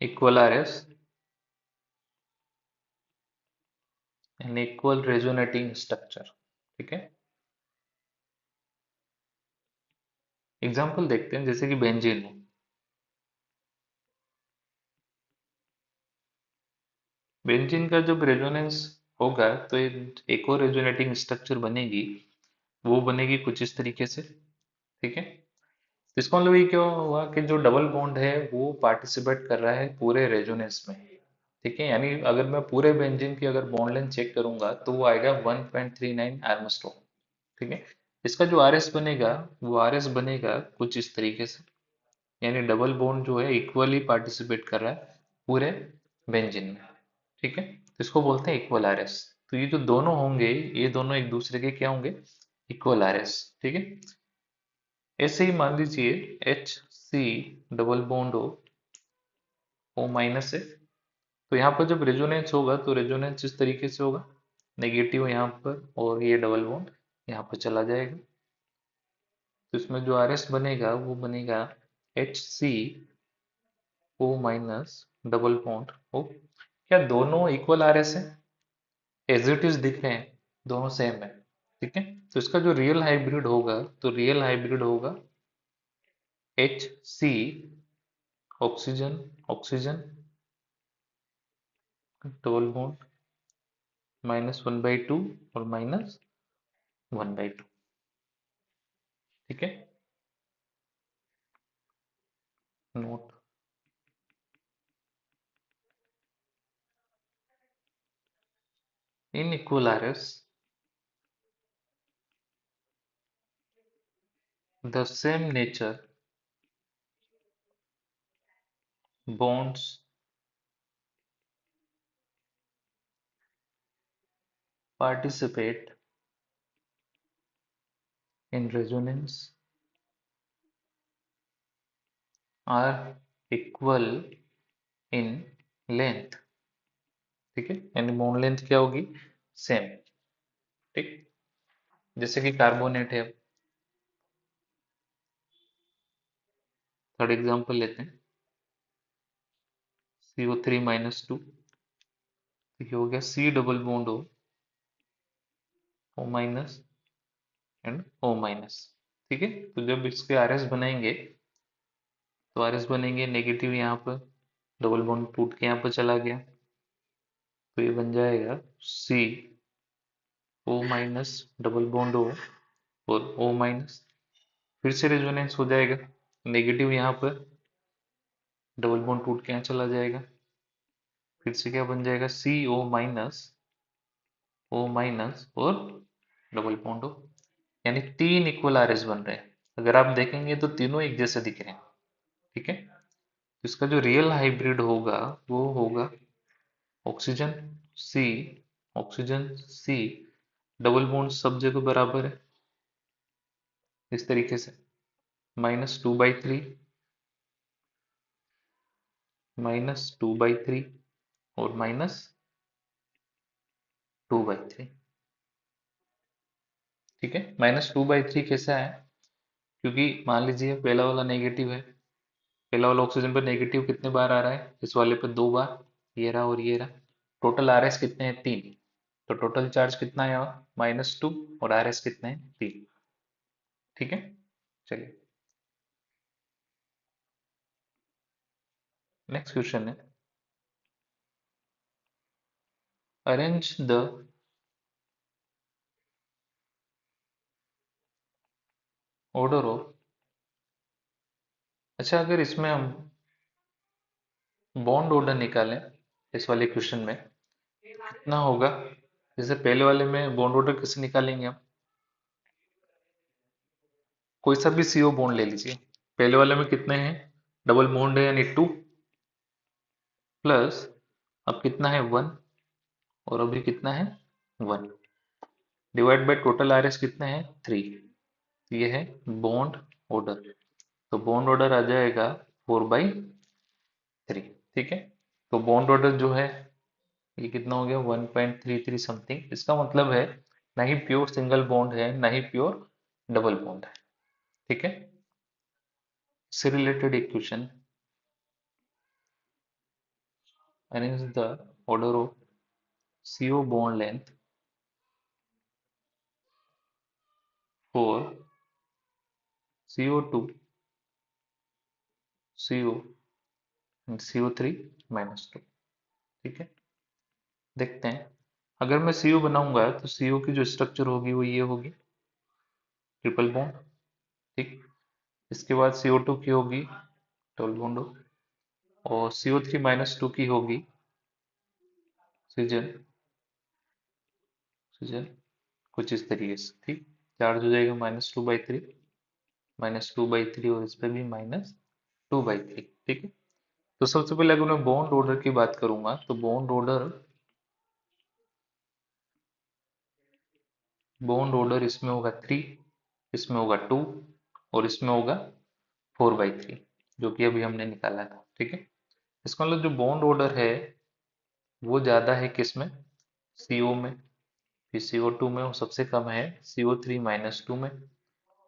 Equal are S and equal resonating structure. ठीक है, example देखते हैं, जैसे कि बेंजीन है। बेंजीन का जब रेजोनेंस होगा तो एक और रेजोनेटिंग स्ट्रक्चर बनेगी, वो बनेगी कुछ इस तरीके से। ठीक है, इसका मतलब ये क्या हुआ कि जो डबल बॉन्ड है वो पार्टिसिपेट कर रहा है पूरे रेजोनेंस में। ठीक है, यानी अगर मैं पूरे बेंजीन की अगर बॉन्ड लेंथ चेक करूंगा तो वो आएगा 1.39 आर्मस्ट्रॉन्ग। ठीक है, इसका जो आर एस बनेगा वो आर एस बनेगा कुछ इस तरीके से, यानी डबल बॉन्ड जो है इक्वली पार्टिसिपेट कर रहा है पूरे बेंजीन में। ठीक है, तो इसको बोलते हैं इक्वल आर एस। तो ये जो दोनों होंगे, ये दोनों एक दूसरे के क्या होंगे, इक्वल आर एस। ठीक है, ऐसे ही मान लीजिए एच सी डबल बॉन्ड हो, ओ माइनस है, तो यहाँ पर जब रेजोनेंस होगा तो रेजोनेंस इस तरीके से होगा, नेगेटिव यहाँ पर और ये डबल बॉन्ड यहाँ पर चला जाएगा। तो इसमें जो आर एस बनेगा वो बनेगा H C O minus double bond O. क्या दोनों इक्वल आर एस है, एज इट इज दिख रहे हैं, दोनों सेम है। ठीक है, तो इसका जो रियल हाइब्रिड होगा, तो रियल हाइब्रिड होगा H C oxygen oxygen double bond -1/2 और -1/2। ठीक है, note in equal are as the same nature bonds participate in resonance are equal in length। ठीक है, यानी बॉन्ड लेंथ क्या होगी, सेम। ठीक, जैसे कि कार्बोनेट है, थर्ड एग्जांपल लेते हैं, CO3-2। ठीक हो गया, C double bond O minus and O minus. ठीक है, तो जब इसके आर एस बनाएंगे तो आर एस बनेंगे नेगेटिव, यहाँ पर डबल बॉन्ड टूट के यहाँ पर चला गया, तो ये बन जाएगा C O minus double bond O और O माइनस, फिर से रेजोनेंस हो जाएगा, नेगेटिव यहाँ पर डबल बॉन्ड टूट के यहाँ चला जाएगा, फिर से क्या बन जाएगा ओ माइनस और डबल बॉन्ड O, यानी तीन इक्वल आर एस बन रहे हैं। अगर आप देखेंगे तो तीनों एक जैसे दिख रहे हैं। ठीक है, तो इसका जो रियल हाइब्रिड होगा वो होगा oxygen C oxygen C double bond सब जगह बराबर है, इस तरीके से -2/3 -2/3 और -2/3। ठीक है, -2/3 कैसा है, क्योंकि मान लीजिए पहला वाला नेगेटिव है, पहला वाला ऑक्सीजन पर नेगेटिव कितने बार आ रहा है, इस वाले पर 2 बार, ये रहा और ये रहा। टोटल आर एस कितने हैं, 3। तो टोटल चार्ज कितना है, -2 और आर एस कितने हैं, 3। ठीक है, चलिए नेक्स्ट क्वेश्चन है, अरेंज द ऑर्डर ऑफ। अच्छा, अगर इसमें हम बॉन्ड ऑर्डर निकालें इस वाले क्वेश्चन में, कितना होगा, जैसे पहले वाले में बॉन्ड ऑर्डर कैसे निकालेंगे हम, कोई सा भी सीओ बॉन्ड ले लीजिए, पहले वाले में कितने हैं, डबल बॉन्ड है यानी 2, प्लस अब कितना है 1 और अभी कितना है 1, divide by total R S कितने हैं 3। ये है बॉन्ड ऑर्डर, तो बॉन्ड ऑर्डर आ जाएगा 4/3। ठीक है, तो बॉन्ड ऑर्डर जो है ये कितना हो गया 1.33 समथिंग, इसका मतलब है ना ही प्योर सिंगल बॉन्ड है ना ही प्योर डबल बॉन्ड है। ठीक है, इससे रिलेटेड एक question, arrange the order of CO bond length for CO2, CO and CO3 minus two. ठीक है, देखते हैं। अगर मैं CO बनाऊंगा तो CO की जो स्ट्रक्चर होगी वो ये होगी, ट्रिपल बॉन्ड। ठीक, इसके बाद CO2 की होगी डबल बॉन्ड हो, और CO3 माइनस टू की होगी ऑक्सीजन, ऑक्सीजन, कुछ इस तरीके से। ठीक, चार्ज हो जाएगा -2/3, -2/3, और इस पे भी -2/3। ठीक है, तो सबसे पहले अगर मैं बॉन्ड ऑर्डर की बात करूंगा तो बॉन्ड ऑर्डर इसमें होगा 3, इसमें होगा 2, और इसमें होगा 4/3, जो कि अभी हमने निकाला था। ठीक है, इसका मतलब जो बॉन्ड ऑर्डर है वो ज्यादा है किसमें, CO में, फिर CO2 में, वो सबसे कम है CO3 - 2 में।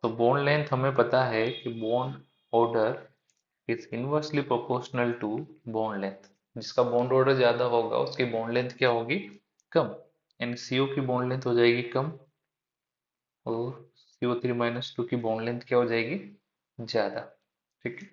तो बॉन्ड लेंथ हमें पता है कि bond order is inversely proportional to bond length. जिसका बॉन्ड ऑर्डर ज्यादा होगा उसकी बॉन्ड लेंथ क्या होगी, कम, यानी CO की बॉन्ड लेंथ हो जाएगी कम, और CO3 - 2 की बॉन्ड लेंथ क्या हो जाएगी, ज्यादा। ठीक है,